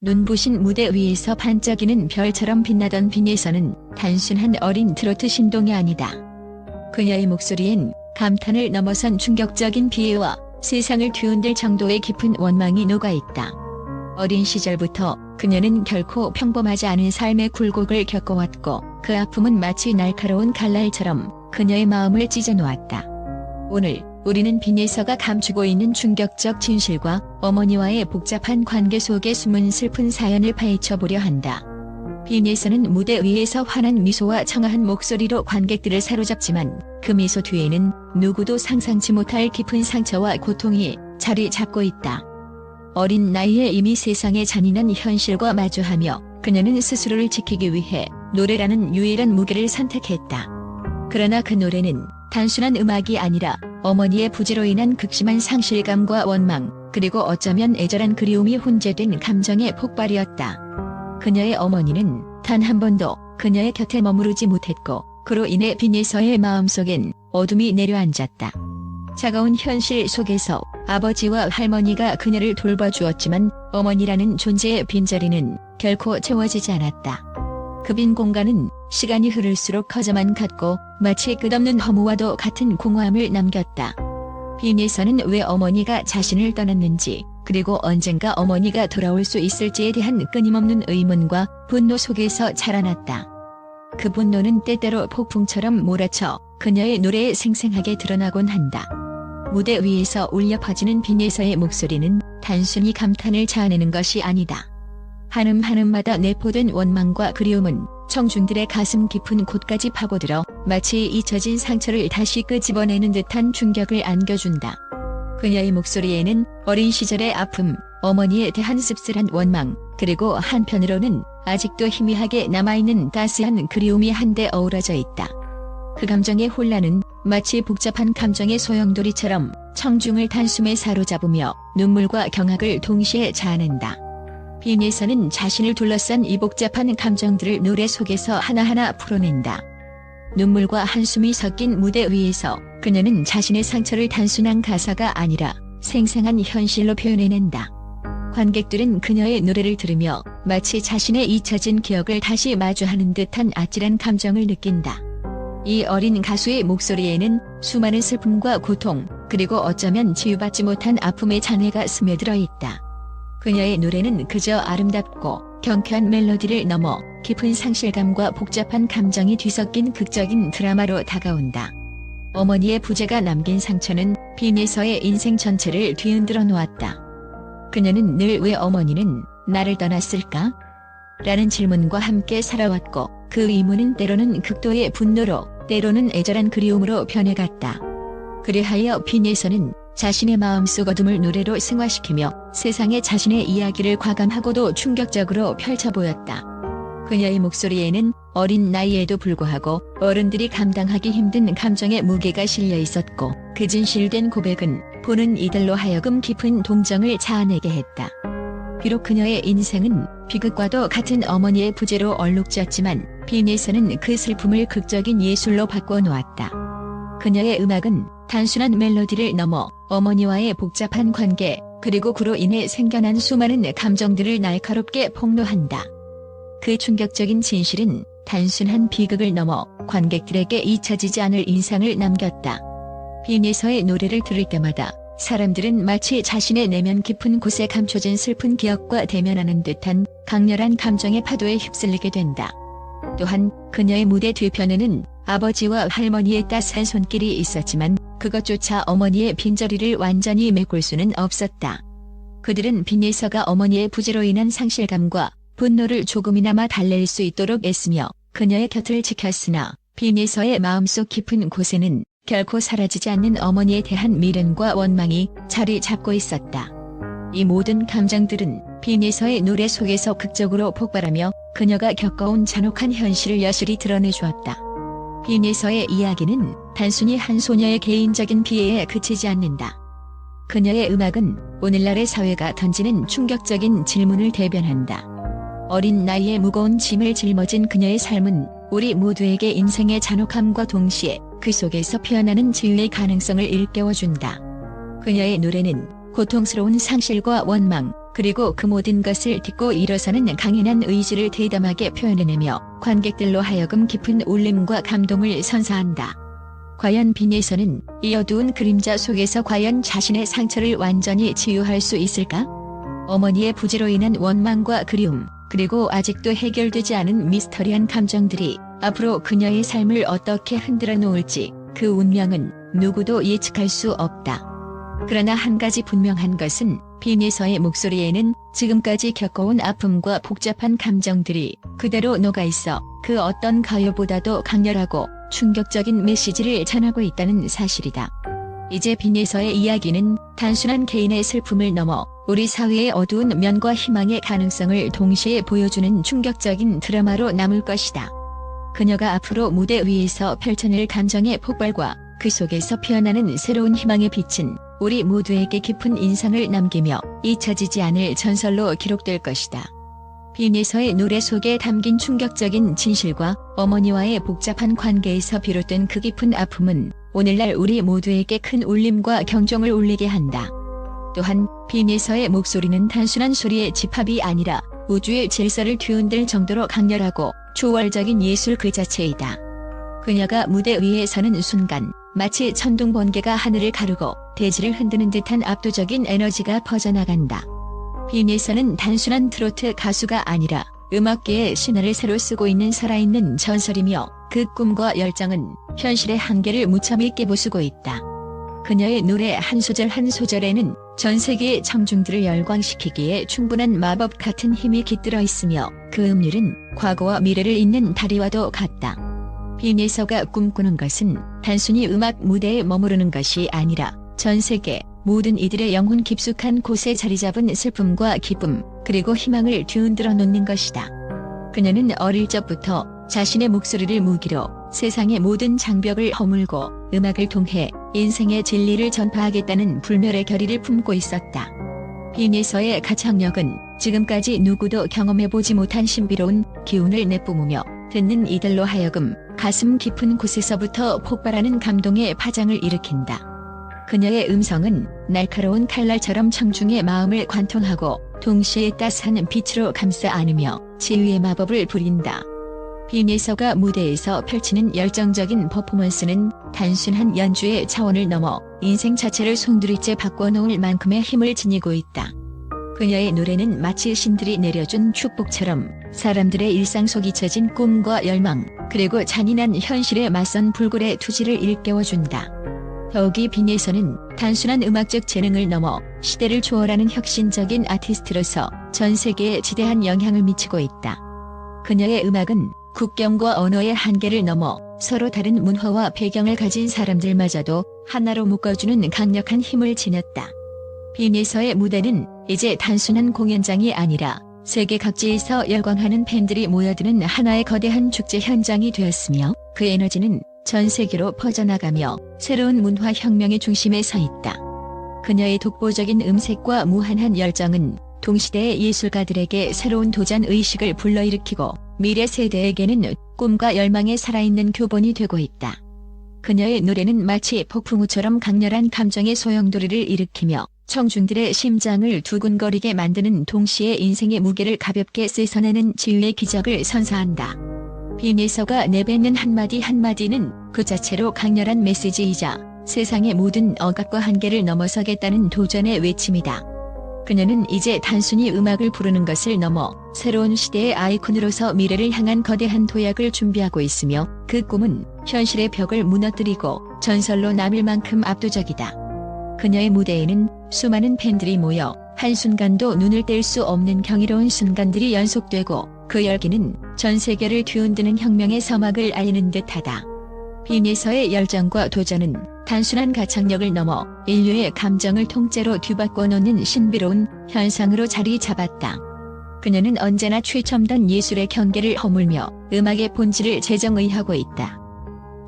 눈부신 무대 위에서 반짝이는 별처럼 빛나던 빈예선은 단순한 어린 트로트 신동이 아니다. 그녀의 목소리엔 감탄을 넘어선 충격적인 비애와 세상을 뒤흔들 정도의 깊은 원망이 녹아있다. 어린 시절부터 그녀는 결코 평범하지 않은 삶의 굴곡을 겪어왔고 그 아픔은 마치 날카로운 칼날처럼 그녀의 마음을 찢어놓았다. 오늘 우리는 빈예서가 감추고 있는 충격적 진실과 어머니와의 복잡한 관계 속에 숨은 슬픈 사연을 파헤쳐보려 한다. 빈예서는 무대 위에서 환한 미소와 청아한 목소리로 관객들을 사로잡지만 그 미소 뒤에는 누구도 상상치 못할 깊은 상처와 고통이 자리 잡고 있다. 어린 나이에 이미 세상의 잔인한 현실과 마주하며 그녀는 스스로를 지키기 위해 노래라는 유일한 무기를 선택했다. 그러나 그 노래는 단순한 음악이 아니라 어머니의 부재로 인한 극심한 상실감과 원망, 그리고 어쩌면 애절한 그리움이 혼재된 감정의 폭발이었다. 그녀의 어머니는 단 한 번도 그녀의 곁에 머무르지 못했고 그로 인해 빈예서의 마음속엔 어둠이 내려앉았다. 차가운 현실 속에서 아버지와 할머니가 그녀를 돌봐주었지만 어머니라는 존재의 빈자리는 결코 채워지지 않았다. 그 빈 공간은 시간이 흐를수록 커져만 갔고 마치 끝없는 허무와도 같은 공허함을 남겼다. 빈예서는 왜 어머니가 자신을 떠났는지, 그리고 언젠가 어머니가 돌아올 수 있을지에 대한 끊임없는 의문과 분노 속에서 자라났다. 그 분노는 때때로 폭풍처럼 몰아쳐 그녀의 노래에 생생하게 드러나곤 한다. 무대 위에서 울려 퍼지는 빈예서의 목소리는 단순히 감탄을 자아내는 것이 아니다. 한음 한음마다 내포된 원망과 그리움은 청중들의 가슴 깊은 곳까지 파고들어 마치 잊혀진 상처를 다시 끄집어내는 듯한 충격을 안겨준다. 그녀의 목소리에는 어린 시절의 아픔, 어머니에 대한 씁쓸한 원망, 그리고 한편으로는 아직도 희미하게 남아있는 따스한 그리움이 한데 어우러져 있다. 그 감정의 혼란은 마치 복잡한 감정의 소용돌이처럼 청중을 단숨에 사로잡으며 눈물과 경악을 동시에 자아낸다. 빈예서는 자신을 둘러싼 이 복잡한 감정들을 노래 속에서 하나하나 풀어낸다. 눈물과 한숨이 섞인 무대 위에서 그녀는 자신의 상처를 단순한 가사가 아니라 생생한 현실로 표현해낸다. 관객들은 그녀의 노래를 들으며 마치 자신의 잊혀진 기억을 다시 마주하는 듯한 아찔한 감정을 느낀다. 이 어린 가수의 목소리에는 수많은 슬픔과 고통, 그리고 어쩌면 치유받지 못한 아픔의 잔해가 스며들어 있다. 그녀의 노래는 그저 아름답고 경쾌한 멜로디를 넘어 깊은 상실감과 복잡한 감정이 뒤섞인 극적인 드라마로 다가온다. 어머니의 부재가 남긴 상처는 빈예서의 인생 전체를 뒤흔들어 놓았다. 그녀는 늘 왜 어머니는 나를 떠났을까? 라는 질문과 함께 살아왔고 그 의문은 때로는 극도의 분노로, 때로는 애절한 그리움으로 변해갔다. 그리하여 빈예서는 자신의 마음속 어둠을 노래로 승화시키며 세상에 자신의 이야기를 과감하고도 충격적으로 펼쳐보였다. 그녀의 목소리에는 어린 나이에도 불구하고 어른들이 감당하기 힘든 감정의 무게가 실려 있었고 그 진실된 고백은 보는 이들로 하여금 깊은 동정을 자아내게 했다. 비록 그녀의 인생은 비극과도 같은 어머니의 부재로 얼룩졌지만 빈예서는 그 슬픔을 극적인 예술로 바꿔놓았다. 그녀의 음악은 단순한 멜로디를 넘어 어머니와의 복잡한 관계, 그리고 그로 인해 생겨난 수많은 감정들을 날카롭게 폭로한다. 그 충격적인 진실은 단순한 비극을 넘어 관객들에게 잊혀지지 않을 인상을 남겼다. 빈예서의 노래를 들을 때마다 사람들은 마치 자신의 내면 깊은 곳에 감춰진 슬픈 기억과 대면하는 듯한 강렬한 감정의 파도에 휩쓸리게 된다. 또한 그녀의 무대 뒤편에는 아버지와 할머니의 따스한 손길이 있었지만 그것조차 어머니의 빈자리를 완전히 메꿀 수는 없었다. 그들은 빈예서가 어머니의 부재로 인한 상실감과 분노를 조금이나마 달랠 수 있도록 애쓰며 그녀의 곁을 지켰으나 빈예서의 마음속 깊은 곳에는 결코 사라지지 않는 어머니에 대한 미련과 원망이 자리 잡고 있었다. 이 모든 감정들은 빈예서의 노래 속에서 극적으로 폭발하며 그녀가 겪어온 잔혹한 현실을 여실히 드러내주었다. 빈예서의 이야기는 단순히 한 소녀의 개인적인 비애에 그치지 않는다. 그녀의 음악은 오늘날의 사회가 던지는 충격적인 질문을 대변한다. 어린 나이에 무거운 짐을 짊어진 그녀의 삶은 우리 모두에게 인생의 잔혹함과 동시에 그 속에서 피어나는 지유의 가능성을 일깨워준다. 그녀의 노래는 고통스러운 상실과 원망, 그리고 그 모든 것을 딛고 일어서는 강인한 의지를 대담하게 표현해내며 관객들로 하여금 깊은 울림과 감동을 선사한다. 과연 빈예선은 이 어두운 그림자 속에서 과연 자신의 상처를 완전히 치유할 수 있을까? 어머니의 부재로 인한 원망과 그리움, 그리고 아직도 해결되지 않은 미스터리한 감정들이 앞으로 그녀의 삶을 어떻게 흔들어 놓을지 그 운명은 누구도 예측할 수 없다. 그러나 한 가지 분명한 것은 빈예서의 목소리에는 지금까지 겪어온 아픔과 복잡한 감정들이 그대로 녹아있어 그 어떤 가요보다도 강렬하고 충격적인 메시지를 전하고 있다는 사실이다. 이제 빈예서의 이야기는 단순한 개인의 슬픔을 넘어 우리 사회의 어두운 면과 희망의 가능성을 동시에 보여주는 충격적인 드라마로 남을 것이다. 그녀가 앞으로 무대 위에서 펼쳐낼 감정의 폭발과 그 속에서 피어나는 새로운 희망의 빛은 우리 모두에게 깊은 인상을 남기며 잊혀지지 않을 전설로 기록될 것이다. 빈예서의 노래 속에 담긴 충격적인 진실과 어머니와의 복잡한 관계에서 비롯된 그 깊은 아픔은 오늘날 우리 모두에게 큰 울림과 경종을 울리게 한다. 또한 빈예서의 목소리는 단순한 소리의 집합이 아니라 우주의 질서를 뒤흔들 정도로 강렬하고 초월적인 예술 그 자체이다. 그녀가 무대 위에 서는 순간 마치 천둥 번개가 하늘을 가르고 대지를 흔드는 듯한 압도적인 에너지가 퍼져나간다. 빈예서는 단순한 트로트 가수가 아니라 음악계의 신화를 새로 쓰고 있는 살아있는 전설이며 그 꿈과 열정은 현실의 한계를 무참히 깨부수고 있다. 그녀의 노래 한 소절 한 소절에는 전 세계의 청중들을 열광시키기에 충분한 마법 같은 힘이 깃들어 있으며 그 음률은 과거와 미래를 잇는 다리와도 같다. 빈예서가 꿈꾸는 것은 단순히 음악 무대에 머무르는 것이 아니라 전 세계 모든 이들의 영혼 깊숙한 곳에 자리잡은 슬픔과 기쁨 그리고 희망을 뒤흔들어 놓는 것이다. 그녀는 어릴 적부터 자신의 목소리를 무기로 세상의 모든 장벽을 허물고 음악을 통해 인생의 진리를 전파하겠다는 불멸의 결의를 품고 있었다. 빈예서의 가창력은 지금까지 누구도 경험해보지 못한 신비로운 기운을 내뿜으며 듣는 이들로 하여금 가슴 깊은 곳에서부터 폭발하는 감동의 파장을 일으킨다. 그녀의 음성은 날카로운 칼날처럼 청중의 마음을 관통하고 동시에 따스한 빛으로 감싸 안으며 치유의 마법을 부린다. 빈예서가 무대에서 펼치는 열정적인 퍼포먼스는 단순한 연주의 차원을 넘어 인생 자체를 송두리째 바꿔놓을 만큼의 힘을 지니고 있다. 그녀의 노래는 마치 신들이 내려준 축복처럼 사람들의 일상 속 잊혀진 꿈과 열망, 그리고 잔인한 현실에 맞선 불굴의 투지를 일깨워준다. 더욱이 빈예서는 단순한 음악적 재능을 넘어 시대를 초월하는 혁신적인 아티스트로서 전 세계에 지대한 영향을 미치고 있다. 그녀의 음악은 국경과 언어의 한계를 넘어 서로 다른 문화와 배경을 가진 사람들마저도 하나로 묶어주는 강력한 힘을 지녔다. 빈예서의 무대는 이제 단순한 공연장이 아니라 세계 각지에서 열광하는 팬들이 모여드는 하나의 거대한 축제 현장이 되었으며 그 에너지는 전 세계로 퍼져나가며 새로운 문화 혁명의 중심에 서 있다. 그녀의 독보적인 음색과 무한한 열정은 동시대의 예술가들에게 새로운 도전 의식을 불러일으키고 미래 세대에게는 꿈과 열망의 살아있는 교본이 되고 있다. 그녀의 노래는 마치 폭풍우처럼 강렬한 감정의 소용돌이를 일으키며 청중들의 심장을 두근거리게 만드는 동시에 인생의 무게를 가볍게 씻어내는 치유의 기적을 선사한다. 빈예서가 내뱉는 한마디 한마디는 그 자체로 강렬한 메시지이자 세상의 모든 억압과 한계를 넘어서겠다는 도전의 외침이다. 그녀는 이제 단순히 음악을 부르는 것을 넘어 새로운 시대의 아이콘으로서 미래를 향한 거대한 도약을 준비하고 있으며 그 꿈은 현실의 벽을 무너뜨리고 전설로 남을 만큼 압도적이다. 그녀의 무대에는 수많은 팬들이 모여 한순간도 눈을 뗄 수 없는 경이로운 순간들이 연속되고 그 열기는 전 세계를 뒤흔드는 혁명의 서막을 알리는 듯하다. 빈예서의 열정과 도전은 단순한 가창력을 넘어 인류의 감정을 통째로 뒤바꿔 놓는 신비로운 현상으로 자리 잡았다. 그녀는 언제나 최첨단 예술의 경계를 허물며 음악의 본질을 재정의하고 있다.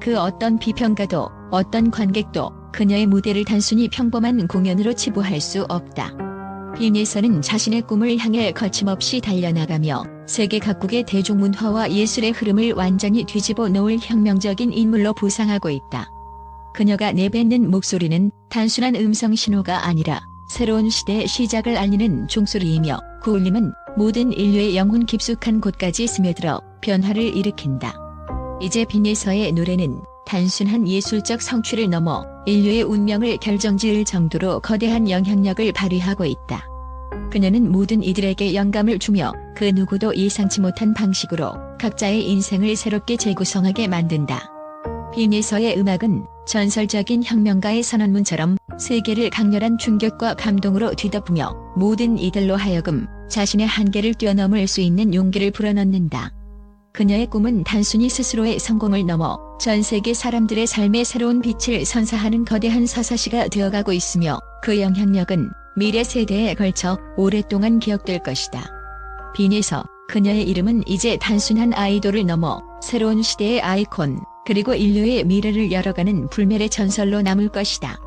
그 어떤 비평가도 어떤 관객도 그녀의 무대를 단순히 평범한 공연으로 치부할 수 없다. 빈예서는 자신의 꿈을 향해 거침없이 달려나가며 세계 각국의 대중문화와 예술의 흐름을 완전히 뒤집어 놓을 혁명적인 인물로 부상하고 있다. 그녀가 내뱉는 목소리는 단순한 음성 신호가 아니라 새로운 시대의 시작을 알리는 종소리이며 그 울림은 모든 인류의 영혼 깊숙한 곳까지 스며들어 변화를 일으킨다. 이제 빈에서의 노래는 단순한 예술적 성취를 넘어 인류의 운명을 결정지을 정도로 거대한 영향력을 발휘하고 있다. 그녀는 모든 이들에게 영감을 주며 그 누구도 예상치 못한 방식으로 각자의 인생을 새롭게 재구성하게 만든다. 빈에서의 음악은 전설적인 혁명가의 선언문처럼 세계를 강렬한 충격과 감동으로 뒤덮으며 모든 이들로 하여금 자신의 한계를 뛰어넘을 수 있는 용기를 불어넣는다. 그녀의 꿈은 단순히 스스로의 성공을 넘어 전 세계 사람들의 삶의 새로운 빛을 선사하는 거대한 사사시가 되어가고 있으며 그 영향력은 미래 세대에 걸쳐 오랫동안 기억될 것이다. 빈에서 그녀의 이름은 이제 단순한 아이돌을 넘어 새로운 시대의 아이콘, 그리고 인류의 미래를 열어가는 불멸의 전설로 남을 것이다.